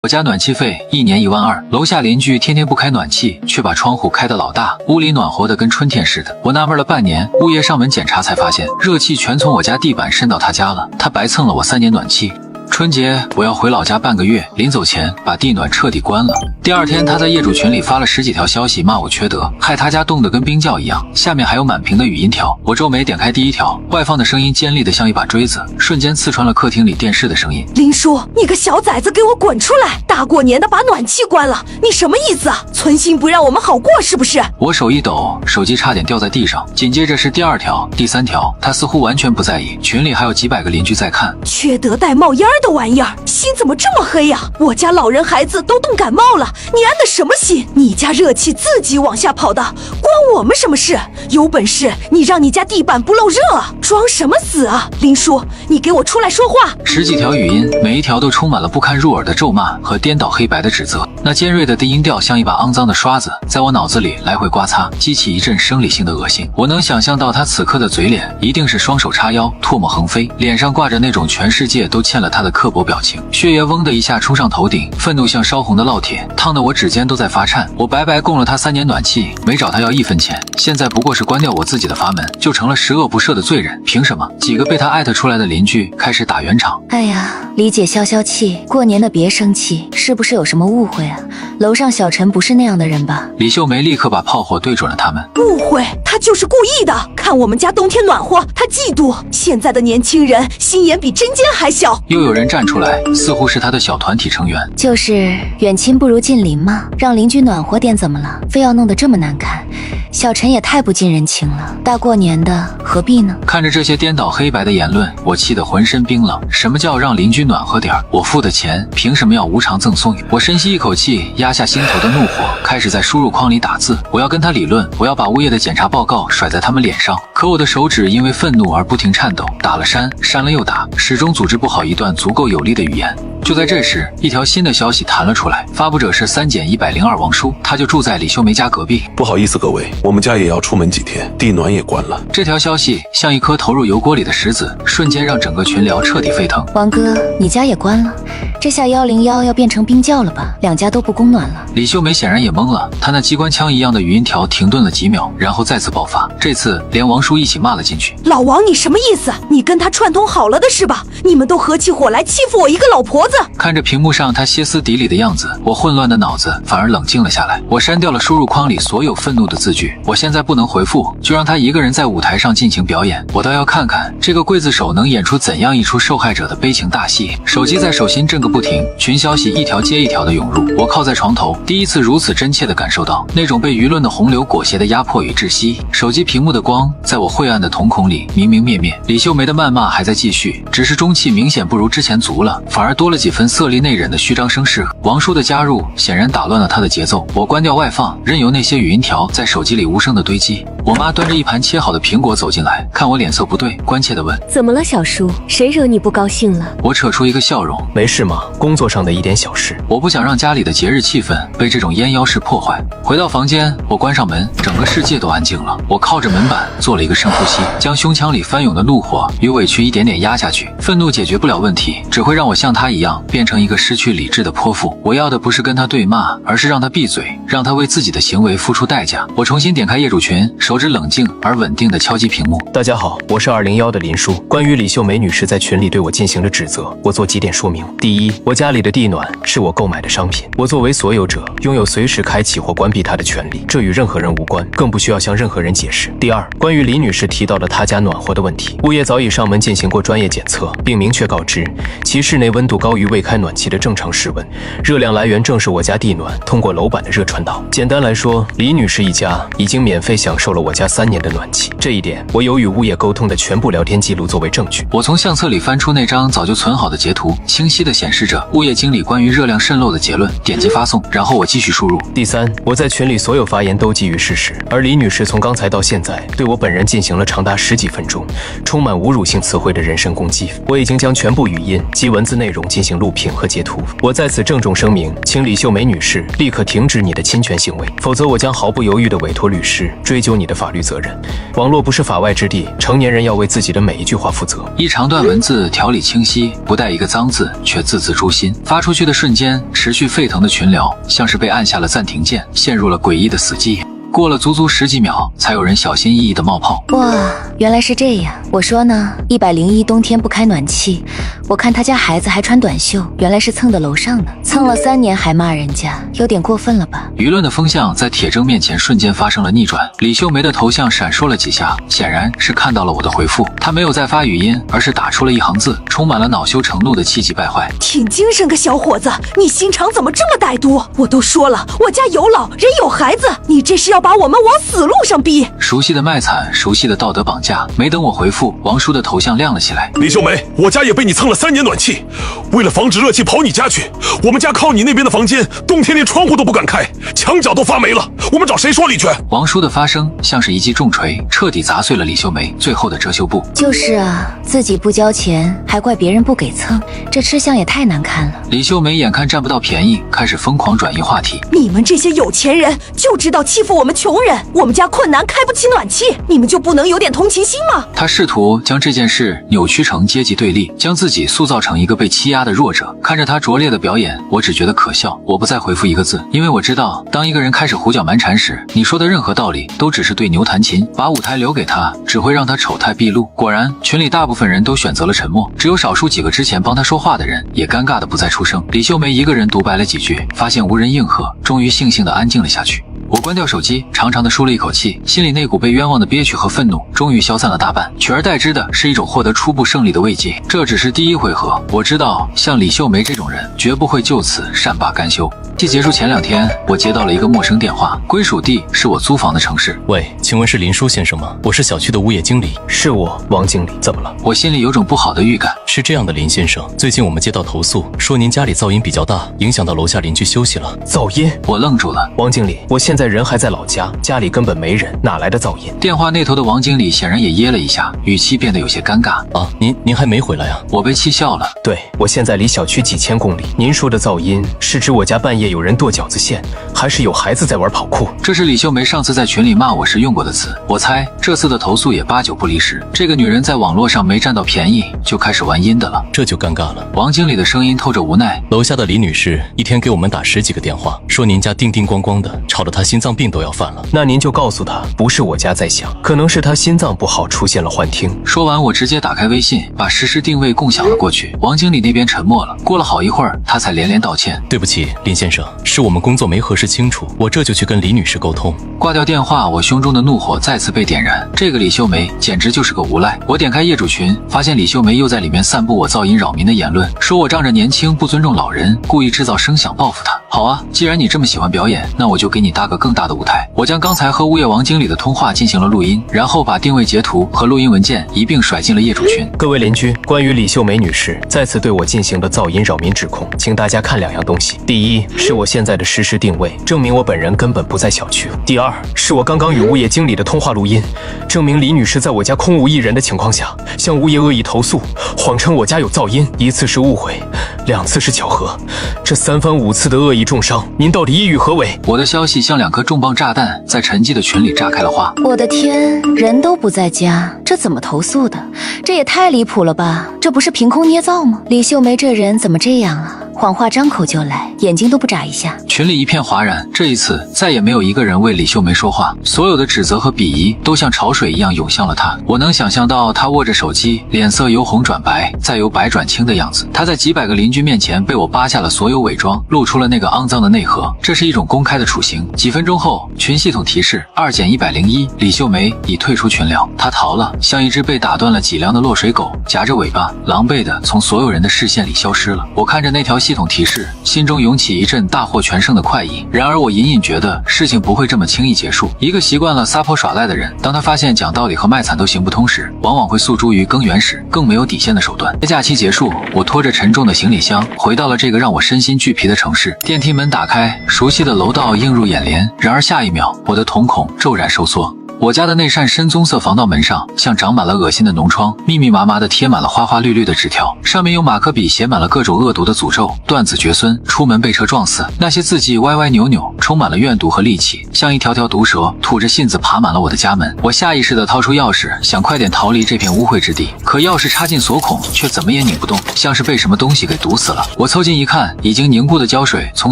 我家暖气费1年1万2，楼下邻居天天不开暖气，却把窗户开得老大，屋里暖和的跟春天似的。我纳闷了半年，物业上门检查才发现，热气全从我家地板渗到他家了，他白蹭了我3年暖气。春节我要回老家半个月，临走前把地暖彻底关了。第二天他在业主群里发了10几条消息骂我缺德，害他家冻得跟冰窖一样，下面还有满屏的语音条。我皱眉点开第一条，外放的声音尖利的像一把锥子，瞬间刺穿了客厅里电视的声音。林叔，你个小崽子给我滚出来！大过年的把暖气关了，你什么意思啊？存心不让我们好过是不是？我手一抖，手机差点掉在地上。紧接着是第2条、第3条，他似乎完全不在意，群里还有几百个邻居在看。缺德带冒烟的玩意儿，心怎么这么黑呀？我家老人孩子都冻感冒了，你安的什么心？你家热气自己往下跑的，关我们什么事？有本事你让你家地板不漏热，装什么死啊？林叔，你给我出来说话！10几条语音，每一条都充满了不堪入耳的咒骂和颠倒黑白的指责。那尖锐的低音调像一把肮脏的刷子，在我脑子里来回刮擦，激起一阵生理性的恶心。我能想象到他此刻的嘴脸一定是双手叉腰，唾沫横飞，脸上挂着那种全世界都欠了他的刻薄表情。血液嗡的一下冲上头顶，愤怒像烧红的烙铁，烫得我指尖都在发颤。我白白供了他3年暖气，没找他要1分钱，现在不过是关掉我自己的阀门，就成了十恶不赦的罪人。凭什么？几个被他艾特出来的邻居开始打圆场。哎呀，李姐消消气，过年的别生气，是不是有什么误会啊？楼上小陈不是那样的人吧？李秀梅立刻把炮火对准了他们。误会，他就是故意的。看我们家冬天暖和，他嫉妒。现在的年轻人心眼比针尖还小。又有人站出来，似乎是他的小团体成员。就是远亲不如近邻嘛，让邻居暖和点怎么了？非要弄得这么难看，小陈也太不近人情了。大过年的何必呢？看着这些颠倒黑白的言论，我气得浑身冰冷。什么叫让邻居暖和点？我付的钱凭什么要无偿赠送？我深吸一口气，压下心头的怒火，开始在输入框里打字。我要跟他理论，我要把物业的检查报告甩在他们脸上。可我的手指因为愤怒而不停颤抖，打了删，删了又打，始终组织不好一段足够有力的语言。就在这时，一条新的消息弹了出来，发布者是3-102王叔，他就住在李秀梅家隔壁。不好意思各位，我们家也要出门几天，地暖也关了。这条消息像一颗投入油锅里的石子，瞬间让整个群聊彻底沸腾。王哥，你家也关了？这下101要变成冰窖了吧？2家都不供暖了。李秀梅显然也懵了，她那机关枪一样的语音条停顿了几秒，然后再次爆发，这次连王叔一起骂了进去。老王，你什么意思？你跟他串通好了的是吧？你们都合起伙来欺负我一个老婆子！看着屏幕上他歇斯底里的样子，我混乱的脑子反而冷静了下来。我删掉了输入框里所有愤怒的字句，我现在不能回复，就让他一个人在舞台上尽情表演。我倒要看看这个刽子手能演出怎样一出受害者的悲情大戏。手机在手心震个不停，群消息一条接一条的涌入。我靠在床头，第一次如此真切地感受到那种被舆论的洪流裹挟的压迫与窒息。手机屏幕的光在我晦暗的瞳孔里明明灭灭。李秀梅的谩骂还在继续，只是中气明显不如之前足了，反而多了几分色厉内荏的虚张声势。王叔的加入显然打乱了他的节奏。我关掉外放，任由那些语音条在手机里无声的堆积。我妈端着一盘切好的苹果走进来，看我脸色不对，关切地问：怎么了小叔？谁惹你不高兴了？我扯出一个笑容：没事嘛，工作上的一点小事。我不想让家里的节日气氛被这种烟妖式破坏。回到房间，我关上门，整个世界都安静了。我靠着门板做了一个深呼吸，将胸腔里翻涌的怒火与委屈一点点压下去。愤怒解决不了问题，只会让我像他一样变成一个失去理智的泼妇。我要的不是跟他对骂，而是让他闭嘴，让他为自己的行为付出代价。我重新点开业主群，手指冷静而稳定地敲击屏幕。大家好，我是201的林叔。关于李秀梅女士在群里对我进行的指责，我做几点说明。第一，我家里的地暖是我购买的商品，我作为所有者拥有随时开启或关闭它的权利，这与任何人无关，更不需要向任何人解释。第二，关于李女士提到的她家暖和的问题，物业早已上门进行过专业检测，并明确告知其室内温度高于未开暖气的正常室温，热量来源正是我家地暖通过楼板的热传导。简单来说，李女士一家已经免费享受了我家3年的暖气，这一点我有与物业沟通的全部聊天记录作为证据。我从相册里翻出那张早就存好的截图，清晰地显示着物业经理关于热量渗漏的结论，点击发送，然后我继续输入。第三，我在群里所有发言都基于事实，而李女士从刚才到现在对我本人进行了长达10几分钟充满侮辱性词汇的人身攻击。我已经将全部语音及文字内容进行行录屏和截图。我在此郑重声明，请李秀梅女士立刻停止你的侵权行为，否则我将毫不犹豫地委托律师追究你的法律责任。网络不是法外之地，成年人要为自己的每一句话负责。一长段文字条理清晰，不带一个脏字，却字字诛心。发出去的瞬间，持续沸腾的群聊像是被按下了暂停键，陷入了诡异的死寂。过了足足10几秒，才有人小心翼翼地冒泡。哇，原来是这样。我说呢，101冬天不开暖气，我看他家孩子还穿短袖，原来是蹭的楼上的，蹭了3年还骂人家，有点过分了吧？舆论的风向在铁铮面前瞬间发生了逆转。李秀梅的头像闪烁了几下，显然是看到了我的回复。她没有再发语音，而是打出了一行字，充满了恼羞成怒的气急败坏。挺精神个小伙子，你心肠怎么这么歹毒？我都说了，我家有老人有孩子，你这是要把我们往死路上逼。熟悉的卖惨，熟悉的道德绑架。没等我回复，王叔的头像亮了起来。李秀梅，我家也被你蹭了3年暖气，为了防止热气跑你家去，我们家靠你那边的房间，冬天连窗户都不敢开，墙角都发霉了，我们找谁说理去？王叔的发声像是一记重锤，彻底砸碎了李秀梅最后的遮羞布。就是啊，自己不交钱，还怪别人不给蹭，这吃相也太难看了。李秀梅眼看占不到便宜，开始疯狂转移话题。你们这些有钱人就知道欺负我们穷人，我们家困难开不起暖气，你们就不能有点同情心吗？他试图将这件事扭曲成阶级对立，将自己塑造成一个被欺压的弱者。看着他拙劣的表演，我只觉得可笑。我不再回复一个字，因为我知道，当一个人开始胡搅蛮缠时，你说的任何道理都只是对牛弹琴，把舞台留给他，只会让他丑态毕露。果然，群里大部分人都选择了沉默，只有少数几个之前帮他说话的人也尴尬的不再出声。李秀梅一个人独白了几句，发现无人应和，终于悻悻地安静了下去。我关掉手机，长长的舒了一口气，心里那股被冤枉的憋屈和愤怒终于消散了大半，取而代之的是一种获得初步胜利的慰藉。这只是第一回合，我知道像李秀梅这种人绝不会就此善罢甘休。戏结束前2天，我接到了一个陌生电话，归属地是我租房的城市。喂，请问是林叔先生吗？我是小区的物业经理。是我，王经理，怎么了？我心里有种不好的预感。是这样的，林先生，最近我们接到投诉，说您家里噪音比较大，影响到楼下邻居休息了。噪音？我愣住了。王经理，我现在人还在老家，家里根本没人，哪来的噪音？电话那头的王经理显然也噎了一下，语气变得有些尴尬。啊，您还没回来啊？我被气笑了。对，我现在离小区几千公里。您说的噪音是指我家半夜有人剁饺子馅，还是有孩子在玩跑酷？这是李秀梅上次在群里骂我时用过的词，我猜这次的投诉也8、9不离十。这个女人在网络上没占到便宜，就开始玩阴的了。这就尴尬了。王经理的声音透着无奈。楼下的李女士一天给我们打10几个电话，说您家叮叮咣咣的，吵得她心脏病都要犯了。那您就告诉她，不是我家在响，可能是她心脏不好出现了幻听。说完，我直接打开微信，把实时定位共享了过去。王经理那边沉默了，过了好一会儿，他才连连道歉。对不起，林先生，是我们工作没核实清楚，我这就去跟李女士沟通。挂掉电话，我胸中的怒火再次被点燃。这个李秀梅简直就是个无赖。我点开业主群，发现李秀梅又在里面散布我噪音扰民的言论，说我仗着年轻不尊重老人，故意制造声响报复她。好啊，既然你这么喜欢表演，那我就给你搭个更大的舞台。我将刚才和物业王经理的通话进行了录音，然后把定位截图和录音文件一并甩进了业主群。各位邻居，关于李秀梅女士再次对我进行的噪音扰民指控，请大家看2样东西。第一，是我现在的实时定位，证明我本人根本不在小区。第二，是我刚刚与物业经理的通话录音，证明李女士在我家空无一人的情况下，向物业恶意投诉，谎称我家有噪音。1次是误会，2次是巧合，这3番5次的恶意重伤，您到底意欲何为？我的消息像2颗重磅炸弹，在沉寂的群里炸开了花。我的天，人都不在家，这怎么投诉的？这也太离谱了吧！这不是凭空捏造吗？李秀梅这人怎么这样啊？谎话张口就来，眼睛都不眨一下。群里一片哗然，这一次再也没有一个人为李秀梅说话，所有的指责和鄙夷都像潮水一样涌向了她。我能想象到她握着手机，脸色由红转白，再由白转青的样子。她在几百个邻居面前被我扒下了所有伪装，露出了那个肮脏的内核。这是一种公开的处刑。几分钟后，群系统提示2减101，李秀梅已退出群聊。她逃了，像一只被打断了脊梁的落水狗，夹着尾巴，狼狈地从所有人的视线里消失了。我看着那条系统提示，心中涌起一阵大获全胜的快意。然而我隐隐觉得事情不会这么轻易结束。一个习惯了撒泼耍赖的人，当他发现讲道理和卖惨都行不通时，往往会诉诸于更原始、更没有底线的手段。假期结束，我拖着沉重的行李箱回到了这个让我身心俱疲的城市。电梯门打开，熟悉的楼道映入眼帘。然而下一秒，我的瞳孔骤然收缩。我家的那扇深棕色防盗门上像长满了恶心的脓疮，密密麻麻的贴满了花花绿绿的纸条，上面用马克笔写满了各种恶毒的诅咒，断子绝孙，出门被车撞死。那些字迹歪歪扭扭，充满了怨毒和戾气，像一条条毒蛇吐着信子爬满了我的家门。我下意识地掏出钥匙，想快点逃离这片污秽之地，可钥匙插进锁孔却怎么也拧不动，像是被什么东西给堵死了。我凑近一看，已经凝固的胶水从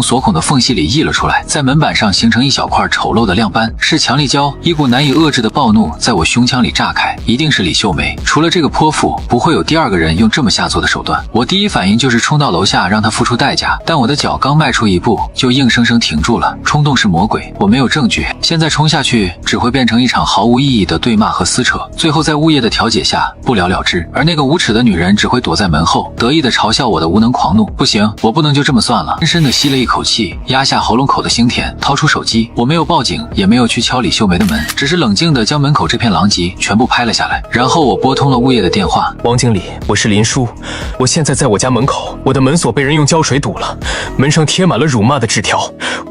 锁孔的缝隙里溢了出来，在门板上形成一小块丑陋的亮斑，是强力胶。一股难以遏制的暴怒在我胸腔里炸开，一定是李秀梅，除了这个泼妇，不会有第二个人用这么下作的手段。我第一反应就是冲到楼下让她付出代价，但我的脚刚迈出一步，就硬生生停住了。冲动是魔鬼，我没有证据，现在冲下去只会变成一场毫无意义的对骂和撕扯，最后在物业的调解下不了了之。而那个无耻的女人只会躲在门后，得意地嘲笑我的无能狂怒。不行，我不能就这么算了。深深地吸了一口气，压下喉咙口的腥甜，掏出手机。我没有报警，也没有去敲李秀梅的门，只是冷静地将门口这片狼藉全部拍了下来。然后我拨通了物业的电话。王经理，我是林叔，我现在在我家门口，我的门锁被人用胶水堵了，门上贴满了辱骂的纸条，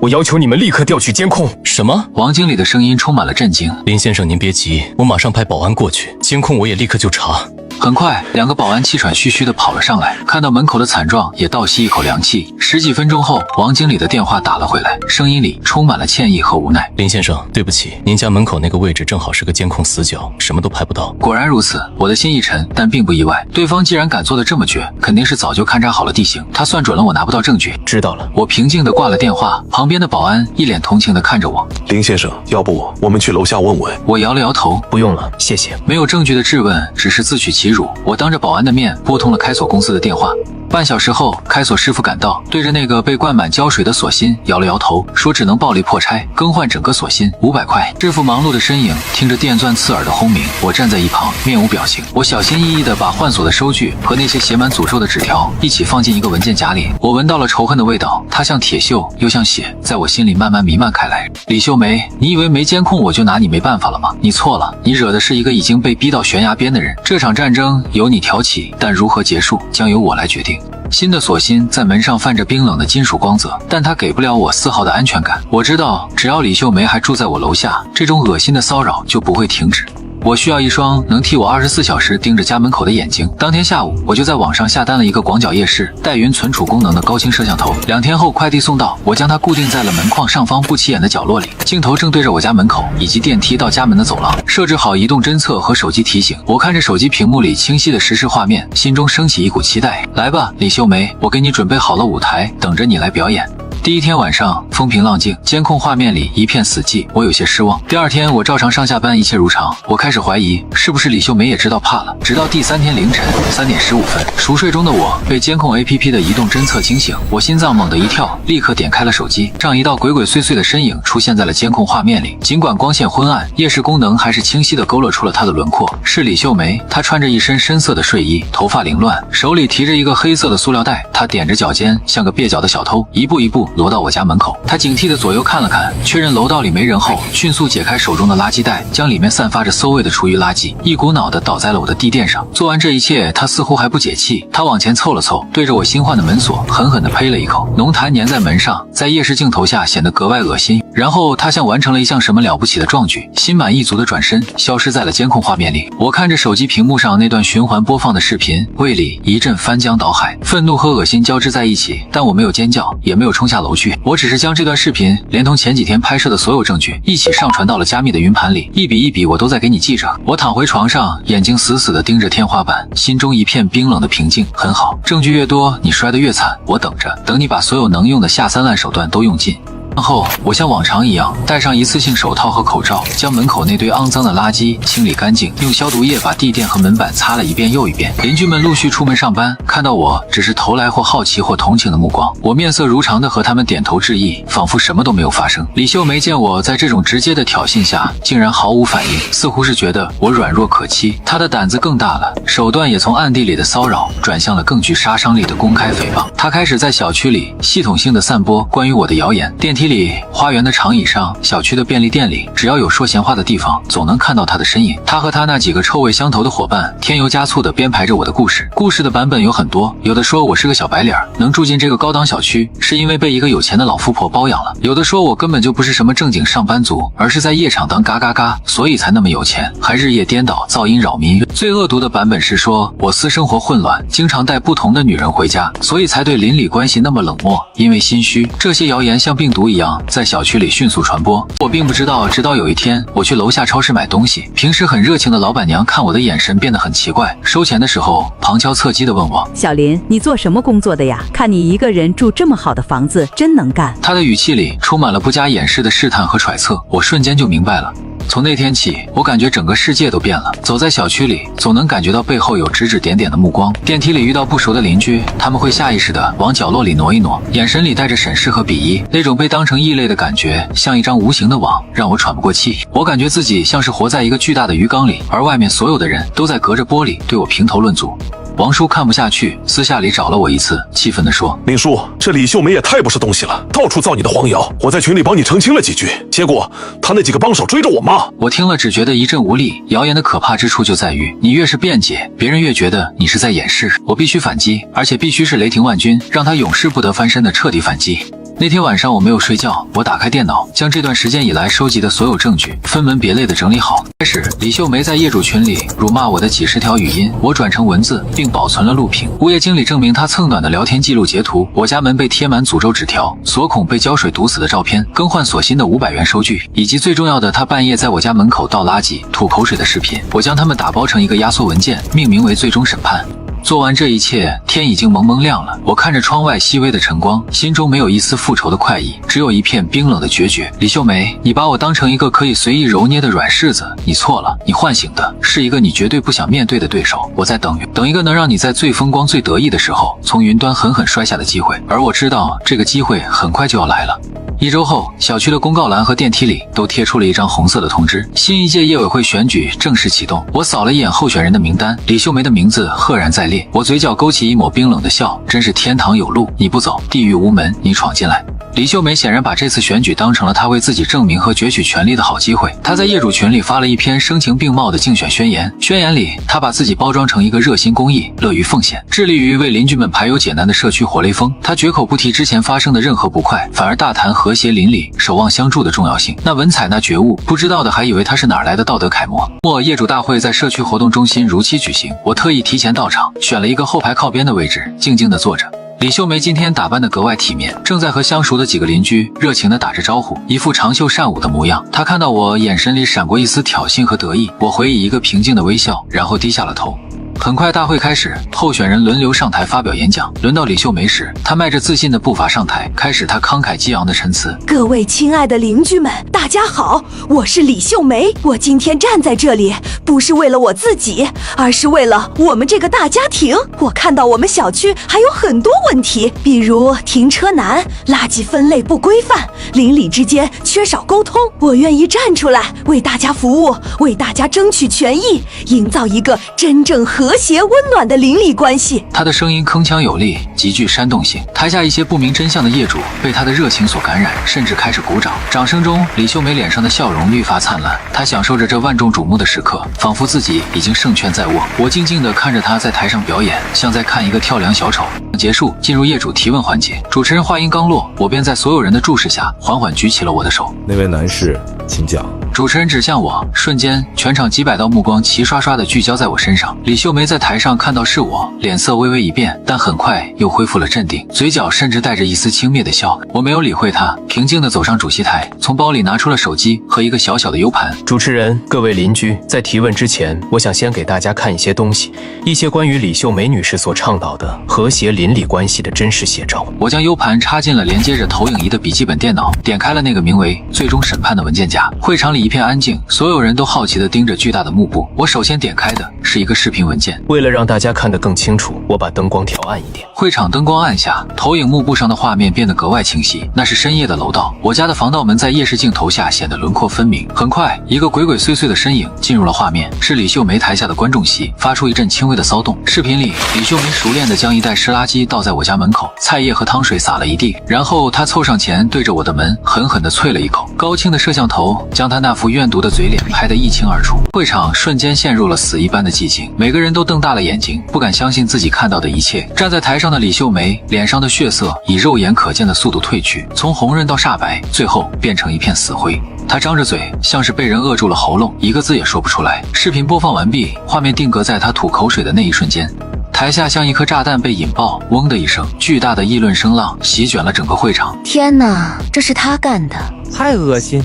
我要求你们立刻调取监控。什么？王经理的声音充满了震惊。林先生您别急，我马上派保安过去，监控我也立刻就查。很快，两个保安气喘吁吁地跑了上来，看到门口的惨状，也倒吸一口凉气。十几分钟后，王经理的电话打了回来，声音里充满了歉意和无奈。林先生，对不起，您家门口那个位置正好是个监控死角，什么都拍不到。果然如此，我的心一沉，但并不意外。对方既然敢做得这么绝，肯定是早就勘察好了地形，他算准了我拿不到证据。知道了。我平静地挂了电话，旁边的保安一脸同情地看着我。林先生，要不我们去楼下问问？我摇了摇头，不用了，谢谢。没有证据的质问只是自取其辱。我当着保安的面拨通了开锁公司的电话。半小时后，开锁师傅赶到，对着那个被灌满胶水的锁芯摇了摇头，说只能暴力破拆，更换整个锁芯，500块。师傅忙碌的身影听着电钻刺耳的轰鸣，我站在一旁面无表情。我小心翼翼地把换锁的收据和那些写满诅咒的纸条一起放进一个文件夹里。我闻到了仇恨的味道，它像铁锈又像血，在我心里慢慢弥漫开来。李秀梅，你以为没监控我就拿你没办法了吗？你错了，你惹的是一个已经被逼到悬崖边的人。这场战争由你挑起，但如何结束将由我来决定。新的锁芯在门上泛着冰冷的金属光泽，但它给不了我丝毫的安全感。我知道，只要李秀梅还住在我楼下，这种恶心的骚扰就不会停止。我需要一双能替我24小时盯着家门口的眼睛。当天下午，我就在网上下单了一个广角夜视、带云存储功能的高清摄像头。2天后，快递送到，我将它固定在了门框上方不起眼的角落里，镜头正对着我家门口以及电梯到家门的走廊，设置好移动侦测和手机提醒。我看着手机屏幕里清晰的实时画面，心中升起一股期待。来吧，李秀梅，我给你准备好了舞台，等着你来表演。第一天晚上风平浪静，监控画面里一片死寂，我有些失望。第二天我照常上下班，一切如常。我开始怀疑是不是李秀梅也知道怕了。直到第3天凌晨3点15分，熟睡中的我被监控 APP 的移动侦测惊醒，我心脏猛地一跳，立刻点开了手机。这样一道鬼鬼祟祟的身影出现在了监控画面里，尽管光线昏暗，夜视功能还是清晰地勾勒出了她的轮廓。是李秀梅，她穿着一身深色的睡衣，头发凌乱，手里提着一个黑色的塑料袋，她踮着脚尖，像个蹩脚的小偷，一步一步挪到我家门口。他警惕地左右看了看，确认楼道里没人后，迅速解开手中的垃圾袋，将里面散发着馊味的厨余垃圾一股脑地倒在了我的地垫上。做完这一切，他似乎还不解气，他往前凑了凑，对着我新换的门锁狠狠地呸了一口，浓痰粘在门上，在夜视镜头下显得格外恶心。然后他像完成了一项什么了不起的壮举，心满意足地转身，消失在了监控画面里。我看着手机屏幕上那段循环播放的视频，胃里一阵翻江倒海，愤怒和恶心交织在一起，但我没有尖叫，也没有冲下楼去，我只是将这段视频连同前几天拍摄的所有证据一起上传到了加密的云盘里，一笔一笔我都在给你记着。我躺回床上，眼睛死死地盯着天花板，心中一片冰冷的平静。很好，证据越多，你摔得越惨，我等着，等你把所有能用的下三滥手段都用尽。然后我像往常一样戴上一次性手套和口罩，将门口那堆肮脏的垃圾清理干净，用消毒液把地垫和门板擦了一遍又一遍。邻居们陆续出门上班，看到我只是投来或好奇或同情的目光，我面色如常地和他们点头致意，仿佛什么都没有发生。李秀梅见我在这种直接的挑衅下竟然毫无反应，似乎是觉得我软弱可欺，她的胆子更大了，手段也从暗地里的骚扰转向了更具杀伤力的公开诽谤。她开始在小区里系统性的散播关于我的谣言，电梯梯里、花园的长椅上、小区的便利店里，只要有说闲话的地方，总能看到他的身影。他和他那几个臭味相投的伙伴，添油加醋地编排着我的故事。故事的版本有很多，有的说我是个小白脸，能住进这个高档小区，是因为被一个有钱的老富婆包养了；有的说我根本就不是什么正经上班族，而是在夜场当嘎嘎嘎，所以才那么有钱，还日夜颠倒，噪音扰民。最恶毒的版本是说我私生活混乱，经常带不同的女人回家，所以才对邻里关系那么冷漠，因为心虚。这些谣言像病毒一样在小区里迅速传播。我并不知道，直到有一天我去楼下超市买东西，平时很热情的老板娘看我的眼神变得很奇怪，收钱的时候旁敲侧击地问我：小林，你做什么工作的呀？看你一个人住这么好的房子，真能干。她的语气里充满了不加掩饰的试探和揣测，我瞬间就明白了。从那天起，我感觉整个世界都变了。走在小区里，总能感觉到背后有指指点点的目光。电梯里遇到不熟的邻居，他们会下意识地往角落里挪一挪，眼神里带着审视和鄙夷。那种被当成异类的感觉，像一张无形的网，让我喘不过气。我感觉自己像是活在一个巨大的鱼缸里，而外面所有的人都在隔着玻璃对我评头论足。王叔看不下去，私下里找了我一次，气愤地说：林叔，这李秀梅也太不是东西了，到处造你的黄谣。我在群里帮你澄清了几句，结果他那几个帮手追着我骂。我听了只觉得一阵无力。谣言的可怕之处就在于，你越是辩解，别人越觉得你是在掩饰。我必须反击，而且必须是雷霆万钧，让他永世不得翻身的彻底反击。那天晚上我没有睡觉，我打开电脑，将这段时间以来收集的所有证据分门别类的整理好。开始，李秀梅在业主群里辱骂我的几十条语音，我转成文字并保存了录屏。物业经理证明她蹭暖的聊天记录截图，我家门被贴满诅咒纸条，锁孔被胶水堵死的照片，更换锁芯的500元收据，以及最重要的，她半夜在我家门口倒垃圾、吐口水的视频。我将它们打包成一个压缩文件，命名为最终审判。做完这一切，天已经蒙蒙亮了。我看着窗外细微的晨光，心中没有一丝复仇的快意，只有一片冰冷的决绝。李秀梅，你把我当成一个可以随意揉捏的软柿子，你错了。你唤醒的是一个你绝对不想面对的对手。我在等一个能让你在最风光、最得意的时候从云端狠狠摔下的机会，而我知道这个机会很快就要来了。1周后，小区的公告栏和电梯里都贴出了一张红色的通知，新一届业委会选举正式启动。我扫了一眼候选人的名单，李秀梅的名字赫然在列。我嘴角勾起一抹冰冷的笑，真是天堂有路你不走，地狱无门你闯进来。李秀梅显然把这次选举当成了她为自己证明和攫取权力的好机会。她在业主群里发了一篇声情并茂的竞选宣言，宣言里她把自己包装成一个热心公益、乐于奉献、致力于为邻居们排忧解难的社区活雷锋。她绝口不提之前发生的任何不快，反而大谈和谐邻里、守望相助的重要性。那文采，那觉悟，不知道的还以为她是哪来的道德楷模。末业主大会在社区活动中心如期举行，我特意提前到场，选了一个后排靠边的位置，静静地坐着。李秀梅今天打扮得格外体面，正在和相熟的几个邻居热情地打着招呼，一副长袖善舞的模样。她看到我，眼神里闪过一丝挑衅和得意，我回以一个平静的微笑，然后低下了头。很快大会开始，候选人轮流上台发表演讲。轮到李秀梅时，她迈着自信的步伐上台，开始她慷慨激昂的陈词。各位亲爱的邻居们，大家好，我是李秀梅。我今天站在这里，不是为了我自己，而是为了我们这个大家庭。我看到我们小区还有很多问题，比如停车难、垃圾分类不规范、邻里之间缺少沟通。我愿意站出来，为大家服务，为大家争取权益，营造一个真正和谐温暖的邻里关系。他的声音铿锵有力，极具煽动性。台下一些不明真相的业主被他的热情所感染，甚至开始鼓掌。掌声中，李秀梅脸上的笑容愈发灿烂。她享受着这万众瞩目的时刻，仿佛自己已经胜券在握。我静静地看着她在台上表演，像在看一个跳梁小丑。结束，进入业主提问环节。主持人话音刚落，我便在所有人的注视下缓缓举起了我的手。那位男士，请讲。主持人指向我，瞬间全场几百道目光齐刷刷地聚焦在我身上。李秀梅在台上看到是我，脸色微微一变，但很快又恢复了镇定，嘴角甚至带着一丝轻蔑的笑。我没有理会她，平静地走上主席台，从包里拿出了手机和一个小小的 U 盘。主持人，各位邻居，在提问之前，我想先给大家看一些东西，一些关于李秀梅女士所倡导的和谐邻里关系的真实写照。我将 U 盘插进了连接着投影仪的笔记本电脑，点开了那个名为最终审判的文件夹。会场里一片安静，所有人都好奇地盯着巨大的幕布。我首先点开的是一个视频文件。为了让大家看得更清楚，我把灯光调暗一点。会场灯光暗下，投影幕布上的画面变得格外清晰。那是深夜的楼道，我家的防盗门在夜视镜头下显得轮廓分明。很快，一个鬼鬼祟祟的身影进入了画面，是李秀梅台下的观众席，发出一阵轻微的骚动。视频里，李秀梅熟练地将一袋湿垃圾倒在我家门口，菜叶和汤水洒了一地，然后她凑上前对着我的门狠狠地啐了一口。高清的摄像头将她那副怨毒的嘴脸拍得一清二楚。会场瞬间陷入了死一般的寂静，每个人都瞪大了眼睛，不敢相信自己看到的一切。站在台上的李秀梅脸上的血色以肉眼可见的速度褪去，从红润到煞白，最后变成一片死灰。她张着嘴，像是被人扼住了喉咙，一个字也说不出来。视频播放完毕，画面定格在她吐口水的那一瞬间。台下像一颗炸弹被引爆，嗡的一声，巨大的议论声浪席卷了整个会场。天哪，这是他干的，太恶心！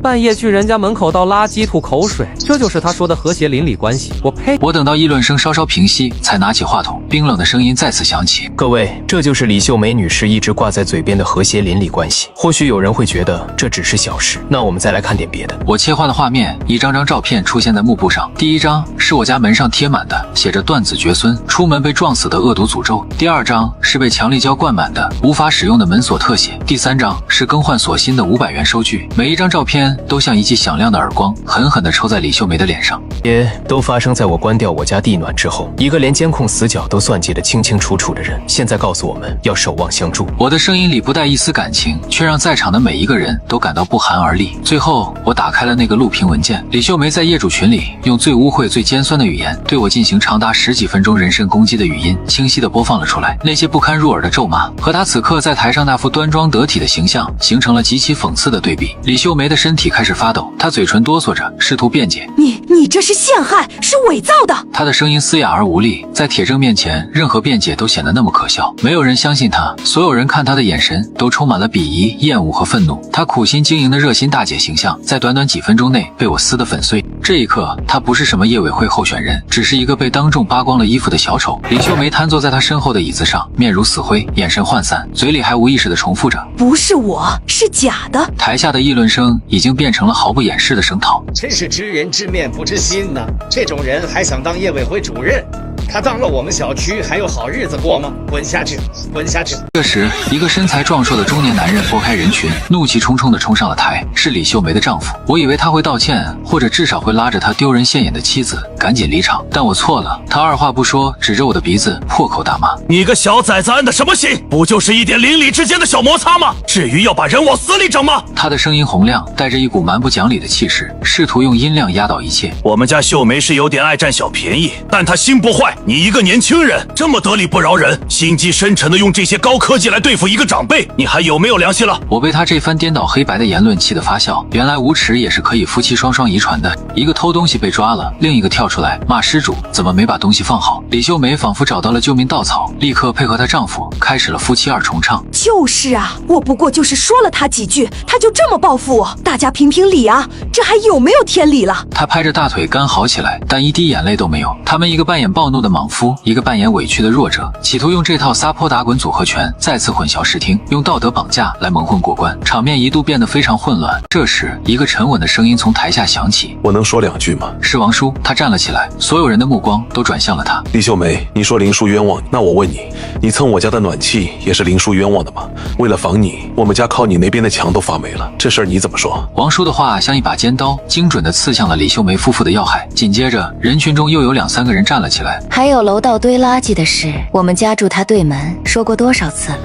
半夜去人家门口倒垃圾吐口水，这就是他说的和谐邻里关系。我呸！我等到议论声稍稍平息，才拿起话筒，冰冷的声音再次响起：各位，这就是李秀梅女士一直挂在嘴边的和谐邻里关系。或许有人会觉得这只是小事，那我们再来看点别的。我切换了画面，一张张照片出现在幕布上。第一张是我家门上贴满的写着断子绝孙、出门被撞死的恶毒诅咒。第二张是被强力胶灌满的无法使用的门锁特写。第三张是更换锁芯的500元收据。每一张照片都像一记响亮的耳光，狠狠地抽在李秀梅的脸上。也都发生在我关掉我家地暖之后。一个连监控死角都算计得清清楚楚的人，现在告诉我们要守望相助。我的声音里不带一丝感情，却让在场的每一个人都感到不寒而栗。最后，我打开了那个录屏文件。李秀梅在业主群里用最污秽、最尖酸的语言对我进行长达10几分钟人身攻击的语音，清晰地播放了出来。那些不堪入耳的咒骂和她此刻在台上那副端庄得体的形象形成了极其讽刺的对比。李秀梅的身体开始发抖，她嘴唇哆嗦着，试图辩解：你这是陷害，是伪造的。她的声音嘶哑而无力，在铁证面前，任何辩解都显得那么可笑。没有人相信她，所有人看她的眼神都充满了鄙夷、厌恶和愤怒。她苦心经营的热心大姐形象，在短短几分钟内被我撕得粉碎。这一刻，她不是什么业委会候选人，只是一个被当众扒光了衣服的小丑。李秀梅瘫坐在她身后的椅子上，面如死灰，眼神涣散，嘴里还无意识地重复着：不是我，是假的。台下的议论声已经变成了毫不掩饰的声讨。真是知人知面不知心呐！这种人还想当业委会主任？他当了我们小区还有好日子过吗？滚下去，滚下去！这时，一个身材壮硕的中年男人拨开人群，怒气冲冲地冲上了台，是李秀梅的丈夫。我以为他会道歉，或者至少会拉着他丢人现眼的妻子赶紧离场，但我错了。他二话不说，指着我的鼻子破口大骂：你个小崽子安的什么心？不就是一点邻里之间的小摩擦吗？至于要把人往死里整吗？他的声音洪亮，带着一股蛮不讲理的气势，试图用音量压倒一切。我们家秀梅是有点爱占小便宜，但她心不坏。你一个年轻人这么得理不饶人，心机深沉的用这些高科技来对付一个长辈，你还有没有良心了？我被他这番颠倒黑白的言论气得发笑。原来无耻也是可以夫妻双双遗传的。一个偷东西被抓了，另一个跳出来骂失主怎么没把东西放好。李秀梅仿佛找到了救命稻草，立刻配合她丈夫开始了夫妻二重唱。就是啊，我不过就是说了他几句，他就这么报复我，大家评评理啊，这还有没有天理了？她拍着大腿干嚎起来，但一滴眼泪都没有。他们一个扮演暴怒的莽夫，一个扮演委屈的弱者，企图用这套撒泼打滚组合拳再次混淆视听，用道德绑架来蒙混过关，场面一度变得非常混乱。这时，一个沉稳的声音从台下响起：我能说2句吗？是王叔。他站了起来，所有人的目光都转向了他。李秀梅，你说林叔冤枉你，那我问你，你蹭我家的暖气也是林叔冤枉的吗？为了防你，我们家靠你那边的墙都发霉了，这事儿你怎么说？王叔的话像一把尖刀，精准地刺向了李秀梅夫妇的要害。紧接着，人群中又有2、3个人站了起来。还有楼道堆垃圾的事，我们家住他对门，说过多少次了，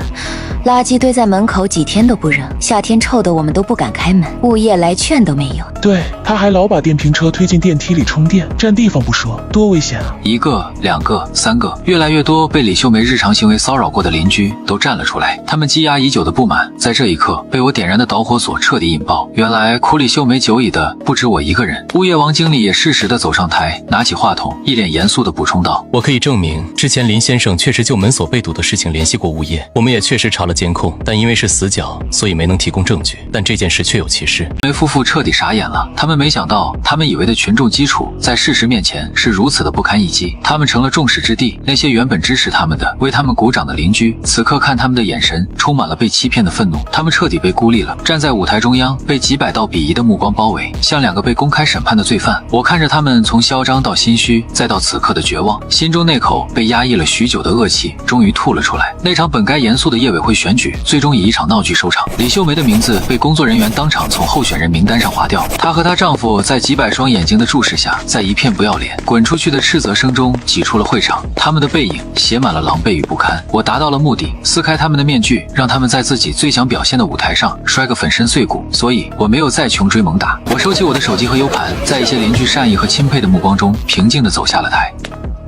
垃圾堆在门口几天都不扔，夏天臭的我们都不敢开门，物业来劝都没有。对，他还老把电瓶车推进电梯里充电，占地方不说，多危险啊！1个、2个、3个，越来越多被李秀梅日常行为骚扰过的邻居都站了出来，他们积压已久的不满在这一刻被我点燃的导火索彻底引爆。原来苦李秀梅久矣的不止我一个人。物业王经理也适时地走上台，拿起话筒，一脸严肃地补充道：我可以证明，之前林先生确实就门锁被堵的事情联系过物业，我们也确实查了了监控，但因为是死角，所以没能提供证据。但这件事确有其事。梅夫妇彻底傻眼了，他们没想到，他们以为的群众基础，在事实面前是如此的不堪一击。他们成了众矢之的，那些原本支持他们的、为他们鼓掌的邻居，此刻看他们的眼神充满了被欺骗的愤怒。他们彻底被孤立了，站在舞台中央，被几百道鄙夷的目光包围，像两个被公开审判的罪犯。我看着他们从嚣张到心虚，再到此刻的绝望，心中那口被压抑了许久的恶气终于吐了出来。那场本该严肃的业委会选举，最终以一场闹剧收场。李秀梅的名字被工作人员当场从候选人名单上划掉，她和她丈夫在几百双眼睛的注视下，在一片不要脸、滚出去的斥责声中挤出了会场。他们的背影写满了狼狈与不堪。我达到了目的，撕开他们的面具，让他们在自己最想表现的舞台上摔个粉身碎骨。所以我没有再穷追猛打，我收起我的手机和 U 盘，在一些邻居善意和钦佩的目光中，平静地走下了台。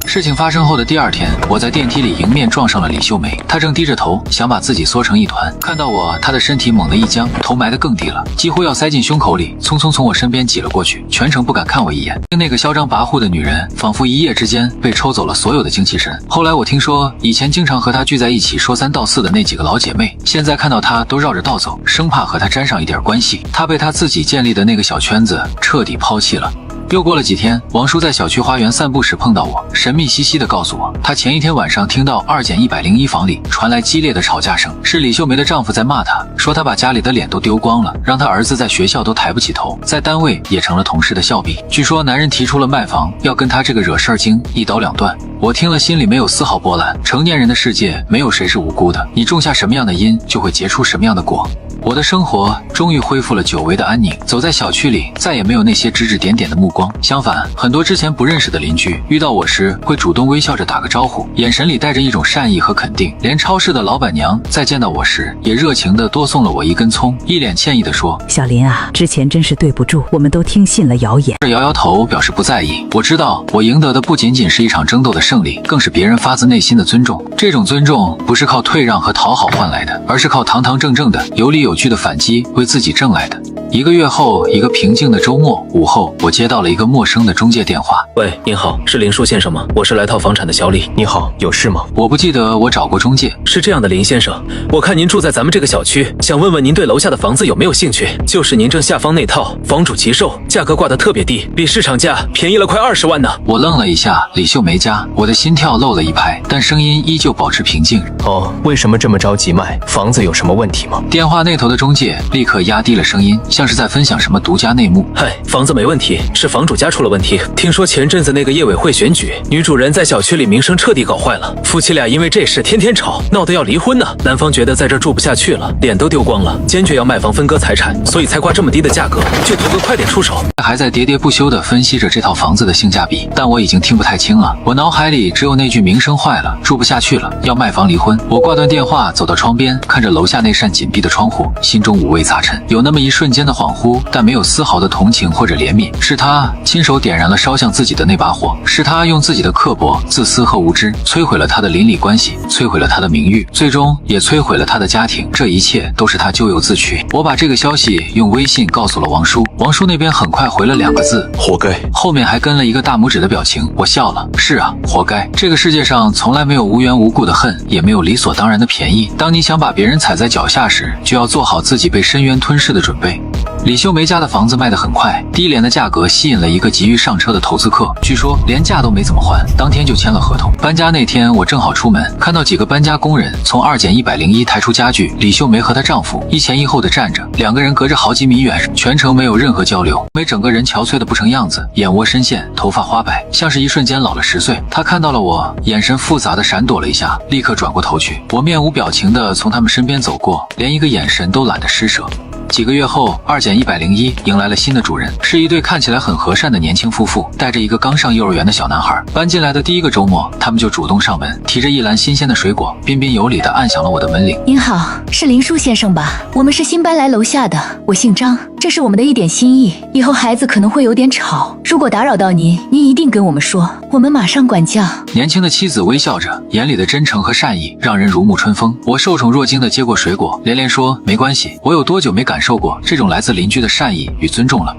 事情发生后的第二天，我在电梯里迎面撞上了李秀梅，她正低着头，想把自己缩成一团。看到我，她的身体猛地一僵，头埋得更低了，几乎要塞进胸口里，匆匆从我身边挤了过去，全程不敢看我一眼。那个嚣张跋扈的女人，仿佛一夜之间被抽走了所有的精气神。后来我听说，以前经常和她聚在一起说三道四的那几个老姐妹，现在看到她都绕着道走，生怕和她沾上一点关系。她被她自己建立的那个小圈子彻底抛弃了。又过了几天，王叔在小区花园散步时碰到我，神秘兮兮地告诉我，他前一天晚上听到2-101房里传来激烈的吵架声，是李秀梅的丈夫在骂她，说她把家里的脸都丢光了，让她儿子在学校都抬不起头，在单位也成了同事的笑柄。据说男人提出了卖房，要跟他这个惹事儿精一刀两断。我听了心里没有丝毫波澜，成年人的世界没有谁是无辜的，你种下什么样的因，就会结出什么样的果。我的生活终于恢复了久违的安宁，走在小区里，再也没有那些指指点点的目光。相反，很多之前不认识的邻居遇到我时，会主动微笑着打个招呼，眼神里带着一种善意和肯定。连超市的老板娘在见到我时，也热情地多送了我一根葱，一脸歉意地说：“小林啊，之前真是对不住，我们都听信了谣言。”摇摇头，表示不在意。我知道，我赢得的不仅仅是一场争斗的胜利，更是别人发自内心的尊重。这种尊重不是靠退让和讨好换来的，而是靠堂堂正正的、有理有据的反击为自己挣来的。1个月后，一个平静的周末午后，我接到了一个陌生的中介电话。喂，您好，是林树先生吗？我是来套房产的小李。你好，有事吗？我不记得我找过中介。是这样的，林先生，我看您住在咱们这个小区，想问问您对楼下的房子有没有兴趣？就是您正下方那套，房主急售，价格挂得特别低，比市场价便宜了快20万呢。我愣了一下，李秀梅家，我的心跳漏了一拍，但声音依旧保持平静。哦，为什么这么着急卖？房子有什么问题吗？电话那头的中介立刻压低了声音，像是在分享什么独家内幕。嗨，房子没问题，是房主家出了问题。听说前阵子那个业委会选举，女主人在小区里名声彻底搞坏了，夫妻俩因为这事天天吵，闹得要离婚呢。男方觉得在这住不下去了，脸都丢光了，坚决要卖房分割财产，所以才挂这么低的价格，就图个快点出手。还在喋喋不休地分析着这套房子的性价比，但我已经听不太清了。我脑海里只有那句名声坏了，住不下去了，要卖房离婚。我挂断电话，走到窗边，看着楼下那扇紧闭的窗户，心中五味杂陈，有那么一瞬间的恍惚，但没有丝毫的同情或者怜悯。是他亲手点燃了烧向自己的那把火，是他用自己的刻薄、自私和无知摧毁了他的邻里关系，摧毁了他的名誉，最终也摧毁了他的家庭。这一切都是他咎由自取。我把这个消息用微信告诉了王叔，王叔那边很快回了2个字：活该。后面还跟了一个大拇指的表情。我笑了，是啊，活该。这个世界上从来没有无缘无故的恨，也没有理所当然的便宜。当你想把别人踩在脚下时，就要做好自己被深渊吞噬的准备。李秀梅家的房子卖得很快，低廉的价格吸引了一个急于上车的投资客，据说连价都没怎么还，当天就签了合同。搬家那天我正好出门，看到几个搬家工人从2-101抬出家具，李秀梅和她丈夫一前一后的站着，2个人隔着好几米远，全程没有任何交流。梅整个人憔悴的不成样子，眼窝深陷，头发花白，像是一瞬间老了10岁。她看到了我，眼神复杂的闪躲了一下，立刻转过头去。我面无表情的从他们身边走过，连一个眼神都懒得施舍。几个月后，2-101迎来了新的主人，是一对看起来很和善的年轻夫妇，带着一个刚上幼儿园的小男孩。搬进来的第1个周末，他们就主动上门，提着一篮新鲜的水果，彬彬有礼地按响了我的门铃。您好，是林树先生吧？我们是新搬来楼下的，我姓张，这是我们的一点心意。以后孩子可能会有点吵，如果打扰到您，您一定跟我们说，我们马上管教。年轻的妻子微笑着，眼里的真诚和善意让人如沐春风。我受宠若惊地接过水果，连连说没关系，我有多久没感受过这种来自邻居的善意与尊重了。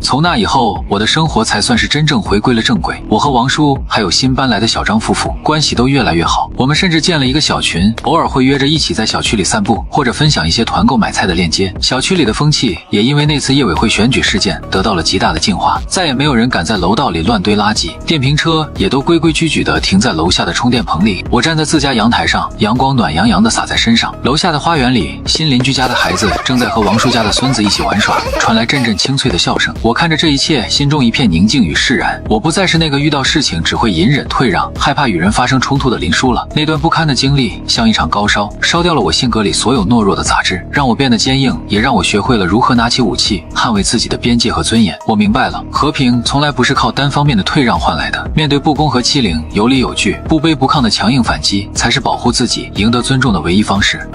从那以后，我的生活才算是真正回归了正轨。我和王叔还有新搬来的小张夫妇关系都越来越好，我们甚至建了一个小群，偶尔会约着一起在小区里散步，或者分享一些团购买菜的链接。小区里的风气也因为那次业委会选举事件得到了极大的净化，再也没有人敢在楼道里乱堆垃圾，电瓶车也都规规矩矩地停在楼下的充电棚里。我站在自家阳台上，阳光暖洋洋地洒在身上。楼下的花园里，新邻居家的孩子正在和王叔家的孙子一起玩耍，传来阵阵清脆的笑声。我看着这一切，心中一片宁静与释然。我不再是那个遇到事情只会隐忍退让，害怕与人发生冲突的林叔了。那段不堪的经历像一场高烧，烧掉了我性格里所有懦弱的杂质，让我变得坚硬，也让我学会了如何拿起武器捍卫自己的边界和尊严。我明白了，和平从来不是靠单方面的退让换来的，面对不公和欺凌，有理有据，不卑不亢的强硬反击，才是保护自己、赢得尊重的唯一方式。